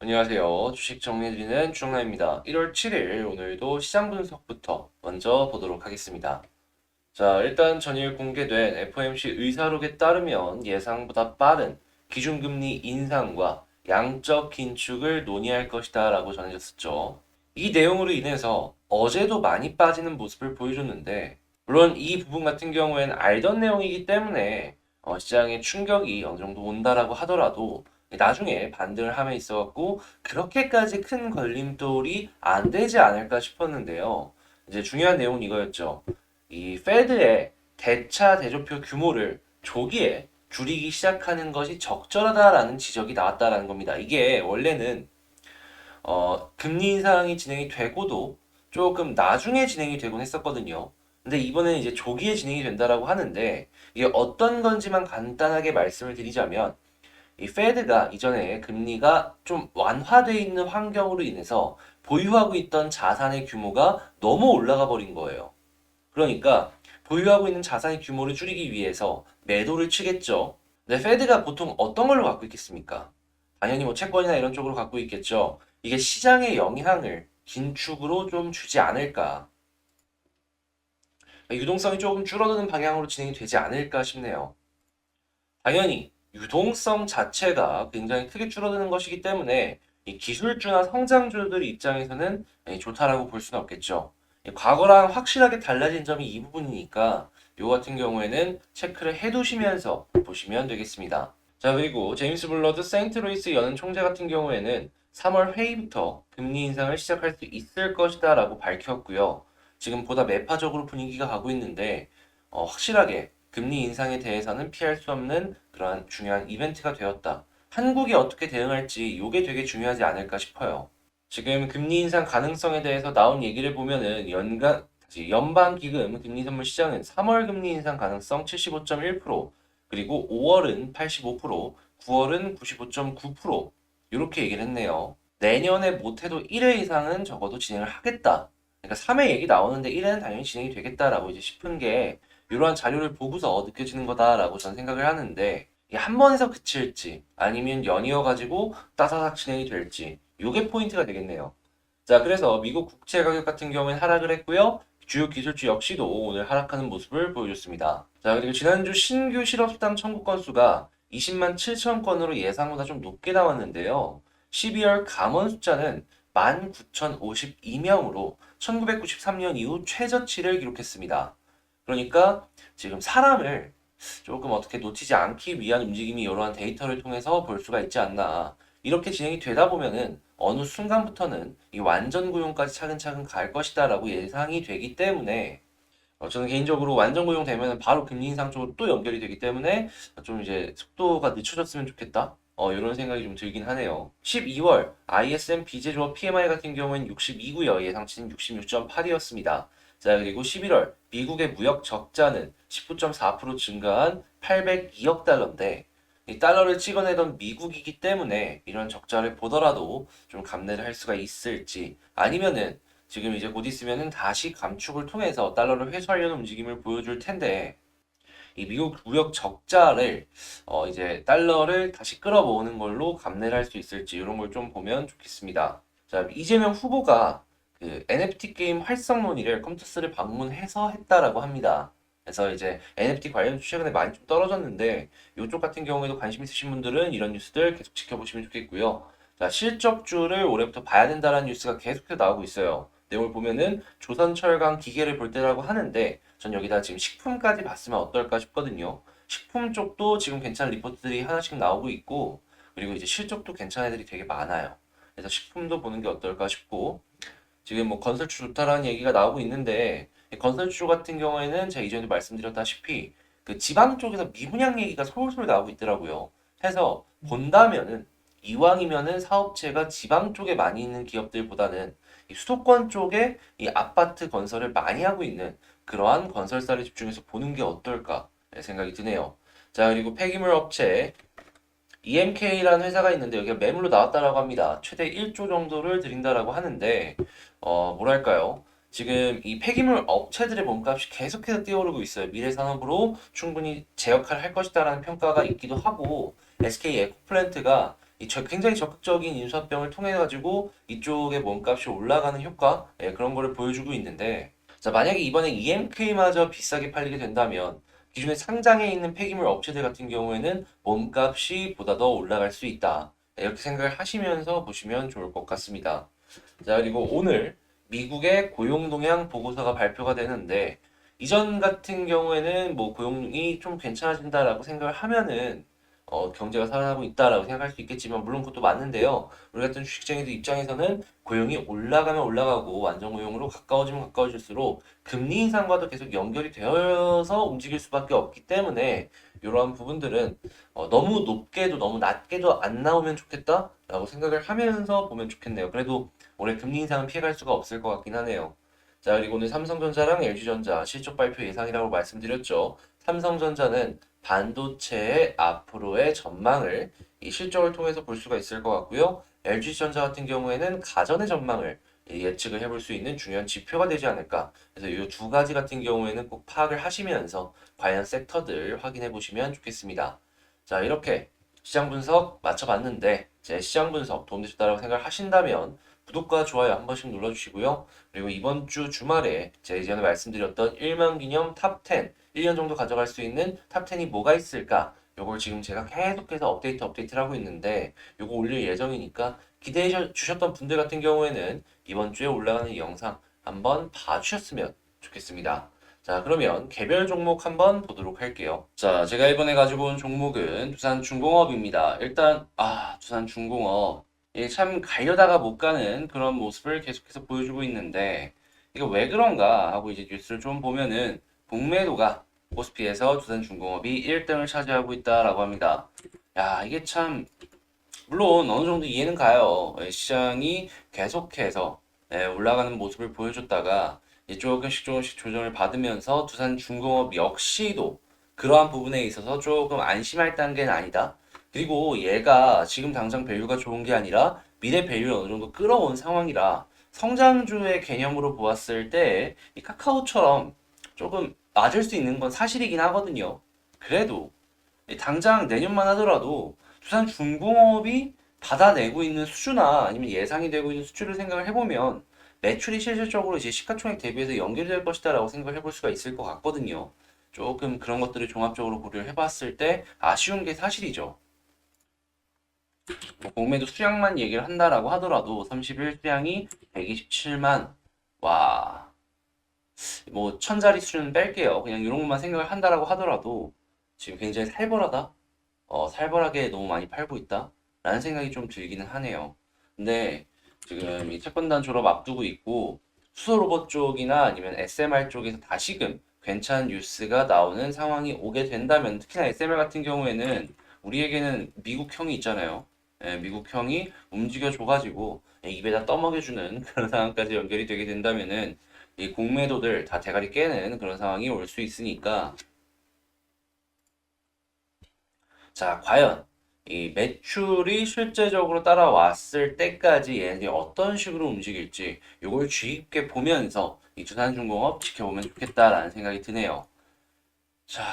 안녕하세요. 주식 정리해드리는 주정라입니다. 1월 7일 오늘도 시장 분석부터 먼저 보도록 하겠습니다. 자, 일단 전일 공개된 FOMC 의사록에 따르면 예상보다 빠른 기준금리 인상과 양적 긴축을 논의할 것이다 라고 전해졌었죠. 이 내용으로 인해서 어제도 많이 빠지는 모습을 보여줬는데, 물론 이 부분 같은 경우에는 알던 내용이기 때문에 시장에 충격이 어느 정도 온다라고 하더라도 나중에 반등을 함에 있어갖고 그렇게까지 큰 걸림돌이 안 되지 않을까 싶었는데요. 이제 중요한 내용은 이거였죠. 이 페드의 대차 대조표 규모를 조기에 줄이기 시작하는 것이 적절하다라는 지적이 나왔다라는 겁니다. 이게 원래는 금리 인상이 진행이 되고도 조금 나중에 진행이 되곤 했었거든요. 근데 이번에는 이제 조기에 진행이 된다라고 하는데 이게 어떤 건지만 간단하게 말씀을 드리자면 이 페드가 이전에 금리가 좀 완화되어 있는 환경으로 인해서 보유하고 있던 자산의 규모가 너무 올라가 버린 거예요. 그러니까 보유하고 있는 자산의 규모를 줄이기 위해서 매도를 치겠죠. 근데 페드가 보통 어떤 걸로 갖고 있겠습니까? 당연히 뭐 채권이나 이런 쪽으로 갖고 있겠죠. 이게 시장에 영향을 긴축으로 좀 주지 않을까. 유동성이 조금 줄어드는 방향으로 진행이 되지 않을까 싶네요. 당연히 유동성 자체가 굉장히 크게 줄어드는 것이기 때문에 이 기술주나 성장주들 입장에서는 좋다라고 볼 수는 없겠죠. 과거랑 확실하게 달라진 점이 이 부분이니까 요 같은 경우에는 체크를 해두시면서 보시면 되겠습니다. 자, 그리고 제임스 블러드 세인트루이스 연은 총재 같은 경우에는 3월 회의부터 금리 인상을 시작할 수 있을 것이다 라고 밝혔고요. 지금 보다 매파적으로 분위기가 가고 있는데 확실하게 금리 인상에 대해서는 피할 수 없는 그러한 중요한 이벤트가 되었다. 한국이 어떻게 대응할지 이게 되게 중요하지 않을까 싶어요. 지금 금리 인상 가능성에 대해서 나온 얘기를 보면은 연방기금 금리 선물 시장은 3월 금리 인상 가능성 75.1%, 그리고 5월은 85%, 9월은 95.9% 이렇게 얘기를 했네요. 내년에 못해도 1회 이상은 적어도 진행을 하겠다. 그러니까 3회 얘기 나오는데 1회는 당연히 진행이 되겠다라고 이제 싶은 게 이러한 자료를 보고서 느껴지는 거다라고 저는 생각을 하는데 이게 한 번에서 그칠지 아니면 연이어 가지고 따사삭 진행이 될지 이게 포인트가 되겠네요. 자, 그래서 미국 국채 가격 같은 경우에는 하락을 했고요. 주요 기술주 역시도 오늘 하락하는 모습을 보여줬습니다. 자, 그리고 지난주 신규 실업수당 청구 건수가 20만 7천 건으로 예상보다 좀 높게 나왔는데요. 12월 감원 숫자는 19,052명으로 1993년 이후 최저치를 기록했습니다. 그러니까 지금 사람을 조금 어떻게 놓치지 않기 위한 움직임이 이러한 데이터를 통해서 볼 수가 있지 않나. 이렇게 진행이 되다 보면은 어느 순간부터는 이 완전 고용까지 차근차근 갈 것이다라고 예상이 되기 때문에 저는 개인적으로 완전 고용 되면 바로 금리 인상 쪽으로 또 연결이 되기 때문에 좀 이제 속도가 늦춰졌으면 좋겠다. 이런 생각이 좀 들긴 하네요. 12월 ISM 비제조업 PMI 같은 경우는 62고요. 예상치는 66.8이었습니다. 자, 그리고 11월 미국의 무역 적자는 19.4% 증가한 802억 달러인데 이 달러를 찍어내던 미국이기 때문에 이런 적자를 보더라도 좀 감내를 할 수가 있을지 아니면은 지금 이제 곧 있으면은 다시 감축을 통해서 달러를 회수하려는 움직임을 보여줄 텐데 이 미국 무역 적자를 이제 달러를 다시 끌어모으는 걸로 감내를 할 수 있을지 이런 걸 좀 보면 좋겠습니다. 자, 이재명 후보가 그 NFT 게임 활성 논의를 컴투스를 방문해서 했다라고 합니다. 그래서 이제 NFT 관련 주 최근에 많이 좀 떨어졌는데 이쪽 같은 경우에도 관심 있으신 분들은 이런 뉴스들 계속 지켜보시면 좋겠고요. 자, 실적주를 올해부터 봐야 된다는 뉴스가 계속해서 나오고 있어요. 내용을 보면은 조선철강 기계를 볼 때라고 하는데 전 여기다 지금 식품까지 봤으면 어떨까 싶거든요. 식품 쪽도 지금 괜찮은 리포트들이 하나씩 나오고 있고 그리고 이제 실적도 괜찮은 애들이 되게 많아요. 그래서 식품도 보는 게 어떨까 싶고 지금 뭐 건설주 좋다라는 얘기가 나오고 있는데 건설주 같은 경우에는 제가 이전에도 말씀드렸다시피 그 지방 쪽에서 미분양 얘기가 솔솔 나오고 있더라고요. 해서 본다면은 이왕이면은 사업체가 지방 쪽에 많이 있는 기업들보다는 이 수도권 쪽에 이 아파트 건설을 많이 하고 있는 그러한 건설사를 집중해서 보는 게 어떨까 생각이 드네요. 자, 그리고 폐기물 업체 EMK라는 회사가 있는데 여기가 매물로 나왔다라고 합니다. 최대 1조 정도를 드린다라고 하는데 뭐랄까요? 지금 이 폐기물 업체들의 몸값이 계속해서 뛰어오르고 있어요. 미래 산업으로 충분히 제 역할을 할 것이다라는 평가가 있기도 하고 SK 에코플랜트가 굉장히 적극적인 인수합병을 통해 가지고 이쪽의 몸값이 올라가는 효과, 그런 거를 보여주고 있는데, 자, 만약에 이번에 EMK마저 비싸게 팔리게 된다면 기존에 상장해 있는 폐기물 업체들 같은 경우에는 몸값이 보다 더 올라갈 수 있다. 이렇게 생각을 하시면서 보시면 좋을 것 같습니다. 자, 그리고 오늘 미국의 고용 동향 보고서가 발표가 되는데, 이전 같은 경우에는 뭐 고용이 좀 괜찮아진다라고 생각을 하면은 경제가 살아나고 있다라고 생각할 수 있겠지만, 물론 그것도 맞는데요. 우리 같은 주식쟁이들 입장에서는 고용이 올라가면 올라가고 완전 고용으로 가까워지면 가까워질수록 금리 인상과도 계속 연결이 되어서 움직일 수밖에 없기 때문에, 이러한 부분들은 너무 높게도 너무 낮게도 안 나오면 좋겠다라고 생각을 하면서 보면 좋겠네요. 그래도 올해 금리 인상은 피해갈 수가 없을 것 같긴 하네요. 자, 그리고 오늘 삼성전자랑 LG전자 실적 발표 예상이라고 말씀드렸죠. 삼성전자는 반도체의 앞으로의 전망을 이 실적을 통해서 볼 수가 있을 것 같고요. LG전자 같은 경우에는 가전의 전망을 예측을 해볼 수 있는 중요한 지표가 되지 않을까. 그래서 이 두 가지 같은 경우에는 꼭 파악을 하시면서 관련 섹터들 확인해 보시면 좋겠습니다. 자, 이렇게 시장 분석 맞춰봤는데, 제 시장 분석 도움되셨다고 생각을 하신다면 구독과 좋아요 한 번씩 눌러주시고요. 그리고 이번 주 주말에 제가 이전에 말씀드렸던 1만 기념 탑 10, 1년 정도 가져갈 수 있는 탑 10이 뭐가 있을까? 요걸 지금 제가 계속해서 업데이트를 하고 있는데, 요거 올릴 예정이니까 기대해 주셨던 분들 같은 경우에는 이번 주에 올라가는 영상 한번 봐주셨으면 좋겠습니다. 자, 그러면 개별 종목 한번 보도록 할게요. 자, 제가 이번에 가지고 온 종목은 두산중공업입니다. 일단, 두산중공업. 이게 참 가려다가 못 가는 그런 모습을 계속해서 보여주고 있는데, 이거 왜 그런가 하고 이제 뉴스를 좀 보면은, 공매도가 코스피에서 두산중공업이 1등을 차지하고 있다라고 합니다. 야, 이게 참, 물론 어느 정도 이해는 가요. 시장이 계속해서 올라가는 모습을 보여줬다가 이제 조금씩 조정을 받으면서 두산중공업 역시도 그러한 부분에 있어서 조금 안심할 단계는 아니다. 그리고 얘가 지금 당장 밸류가 좋은 게 아니라 미래 밸류를 어느 정도 끌어온 상황이라, 성장주의 개념으로 보았을 때 이 카카오처럼 조금 맞을 수 있는 건 사실이긴 하거든요. 그래도 당장 내년만 하더라도 두산중공업이 받아내고 있는 수주나 아니면 예상이 되고 있는 수주를 생각을 해보면 매출이 실질적으로 이제 시가총액 대비해서 연결될 것이다라고 생각을 해볼 수가 있을 것 같거든요. 조금 그런 것들을 종합적으로 고려를 해봤을 때 아쉬운 게 사실이죠. 뭐 공매도 수량만 얘기를 한다라고 하더라도 31수량이 127만, 와, 뭐 천자리 수준은 뺄게요. 그냥 이런 것만 생각을 한다라고 하더라도 지금 굉장히 살벌하다. 살벌하게 너무 많이 팔고 있다 라는 생각이 좀 들기는 하네요. 근데 지금 이 채권단 졸업 앞두고 있고, 수소 로봇 쪽이나 아니면 SMR 쪽에서 다시금 괜찮은 뉴스가 나오는 상황이 오게 된다면, 특히나 SMR 같은 경우에는 우리에게는 미국형이 있잖아요. 미국형이 움직여줘가지고 입에다 떠먹여주는 그런 상황까지 연결이 되게 된다면은 이 공매도들 다 대가리 깨는 그런 상황이 올 수 있으니까, 자, 과연 이 매출이 실제적으로 따라왔을 때까지 얘네들이 어떤 식으로 움직일지 이걸 주의 깊게 보면서 이 두산중공업 지켜보면 좋겠다라는 생각이 드네요. 자,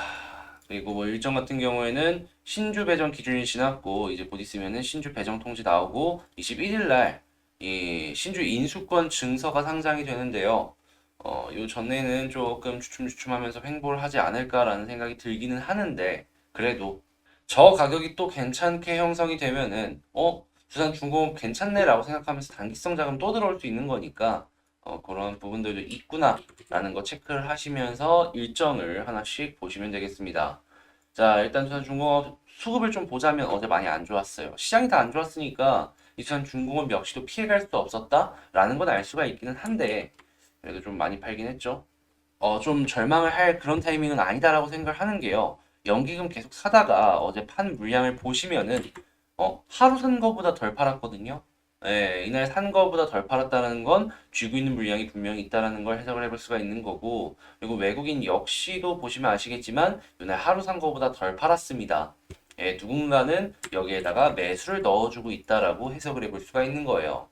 그리고 뭐 일정 같은 경우에는 신주 배정 기준이 지났고 이제 곧 있으면은 신주 배정 통지 나오고 21일 날 이 신주 인수권 증서가 상장이 되는데요. 요 전에는 조금 주춤주춤하면서 횡보를 하지 않을까라는 생각이 들기는 하는데, 그래도 저 가격이 또 괜찮게 형성이 되면은 두산중공업 괜찮네라고 생각하면서 단기성 자금 또 들어올 수 있는 거니까 그런 부분들도 있구나라는 거 체크를 하시면서 일정을 하나씩 보시면 되겠습니다. 자, 일단 두산중공업 수급을 좀 보자면 어제 많이 안 좋았어요. 시장이 다 안 좋았으니까 이 두산중공업 역시도 피해갈 수 없었다라는 건 알 수가 있기는 한데, 그래도 좀 많이 팔긴 했죠. 좀 절망을 할 그런 타이밍은 아니다라고 생각을 하는 게요. 연기금 계속 사다가 어제 판 물량을 보시면은 하루 산 거보다 덜 팔았거든요. 예, 이날 산 거보다 덜 팔았다는 건 쥐고 있는 물량이 분명히 있다라는 걸 해석을 해볼 수가 있는 거고, 그리고 외국인 역시도 보시면 아시겠지만 이날 하루 산 거보다 덜 팔았습니다. 예, 누군가는 여기에다가 매수를 넣어주고 있다라고 해석을 해볼 수가 있는 거예요.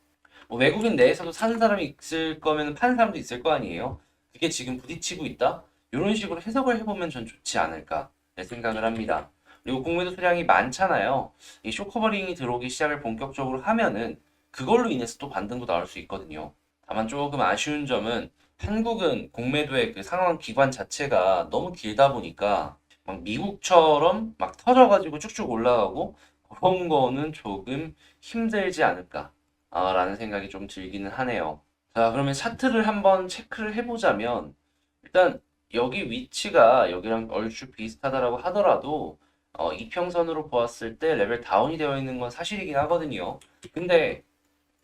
뭐 외국인 내에서도 사는 사람이 있을 거면 파는 사람도 있을 거 아니에요. 그게 지금 부딪히고 있다? 이런 식으로 해석을 해보면 전 좋지 않을까 생각을 합니다. 그리고 공매도 수량이 많잖아요. 이 쇼커버링이 들어오기 시작을 본격적으로 하면은 그걸로 인해서 또 반등도 나올 수 있거든요. 다만 조금 아쉬운 점은 한국은 공매도의 그 상황 기간 자체가 너무 길다 보니까 막 미국처럼 막 터져가지고 쭉쭉 올라가고 그런 거는 조금 힘들지 않을까 라는 생각이 좀 들기는 하네요. 자, 그러면 차트를 한번 체크를 해보자면 일단 여기 위치가 여기랑 얼추 비슷하다라고 하더라도 이평선으로 보았을 때 레벨 다운이 되어 있는 건 사실이긴 하거든요. 근데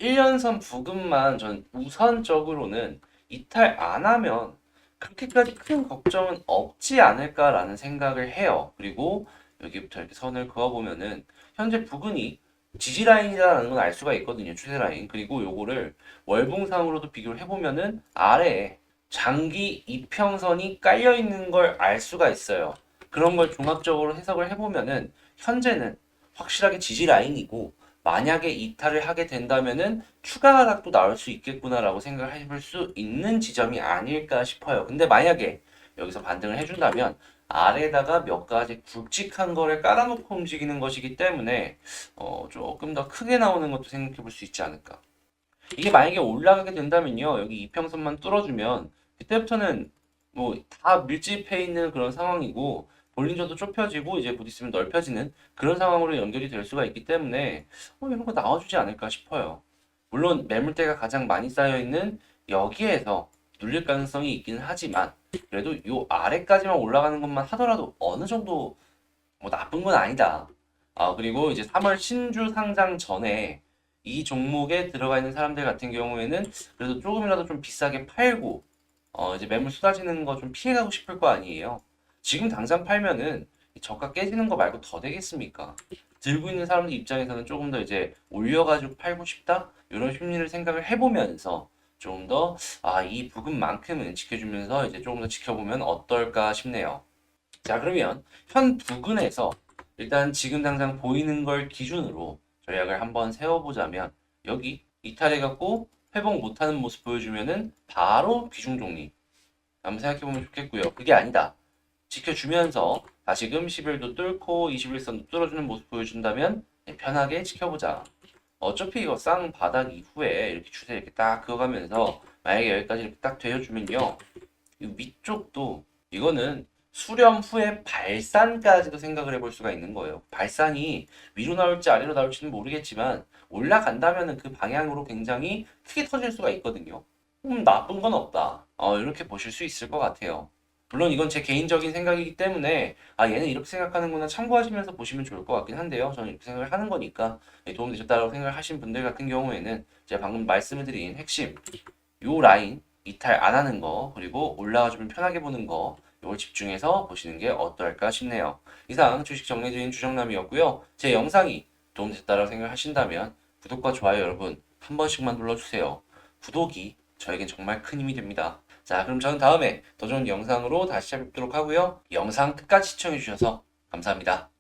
1년선 부근만 전 우선적으로는 이탈 안 하면 그렇게까지 큰 걱정은 없지 않을까라는 생각을 해요. 그리고 여기부터 이렇게 선을 그어보면은 현재 부근이 지지 라인이라는 건 알 수가 있거든요. 추세 라인. 그리고 요거를 월봉상으로도 비교를 해보면은 아래에 장기 이평선이 깔려 있는 걸 알 수가 있어요. 그런 걸 종합적으로 해석을 해보면은 현재는 확실하게 지지 라인이고 만약에 이탈을 하게 된다면은 추가 하락도 나올 수 있겠구나라고 생각을 해볼 수 있는 지점이 아닐까 싶어요. 근데 만약에 여기서 반등을 해준다면 아래에다가 몇 가지 굵직한 거를 깔아놓고 움직이는 것이기 때문에 조금 더 크게 나오는 것도 생각해 볼 수 있지 않을까. 이게 만약에 올라가게 된다면요. 여기 이평선만 뚫어주면 그때부터는 뭐 다 밀집해 있는 그런 상황이고 볼린저도 좁혀지고 이제 곧 있으면 넓혀지는 그런 상황으로 연결이 될 수가 있기 때문에 이런 거 나와주지 않을까 싶어요. 물론 매물대가 가장 많이 쌓여 있는 여기에서 눌릴 가능성이 있기는 하지만 그래도 요 아래까지만 올라가는 것만 하더라도 어느 정도 뭐 나쁜 건 아니다. 그리고 이제 3월 신주 상장 전에 이 종목에 들어가 있는 사람들 같은 경우에는 그래도 조금이라도 좀 비싸게 팔고 이제 매물 쏟아지는 거 좀 피해가고 싶을 거 아니에요. 지금 당장 팔면은 이 저가 깨지는 거 말고 더 되겠습니까? 들고 있는 사람들 입장에서는 조금 더 이제 올려가지고 팔고 싶다? 이런 심리를 생각을 해보면서 좀 더, 이 부분만큼은 지켜주면서 이제 조금 더 지켜보면 어떨까 싶네요. 자, 그러면 현 부근에서 일단 지금 당장 보이는 걸 기준으로 전략을 한번 세워보자면 여기 이탈해갖고 회복 못하는 모습 보여주면은 바로 귀중 정리 한번 생각해보면 좋겠고요. 그게 아니다. 지켜주면서 다시금 11도 뚫고 21선도 뚫어주는 모습 보여준다면 편하게 지켜보자. 어차피 이거 쌍 바닥 이후에 이렇게 추세 이렇게 딱 그어가면서 만약에 여기까지 이렇게 딱 되어주면요. 이 위쪽도 이거는 수렴 후에 발산까지도 생각을 해볼 수가 있는 거예요. 발산이 위로 나올지 아래로 나올지는 모르겠지만 올라간다면 그 방향으로 굉장히 크게 터질 수가 있거든요. 나쁜 건 없다. 이렇게 보실 수 있을 것 같아요. 물론 이건 제 개인적인 생각이기 때문에 얘는 이렇게 생각하는구나 참고하시면서 보시면 좋을 것 같긴 한데요. 저는 이렇게 생각을 하는 거니까 도움되셨다고 생각을 하신 분들 같은 경우에는 제가 방금 말씀을 드린 핵심 요 라인 이탈 안 하는 거 그리고 올라와주면 편하게 보는 거 이걸 집중해서 보시는 게 어떨까 싶네요. 이상 주식 정리드린 주정남이었고요. 제 영상이 도움됐다고 생각하신다면 구독과 좋아요 여러분 한 번씩만 눌러주세요. 구독이 저에겐 정말 큰 힘이 됩니다. 자, 그럼 저는 다음에 더 좋은 영상으로 다시 찾아뵙도록 하고요. 영상 끝까지 시청해주셔서 감사합니다.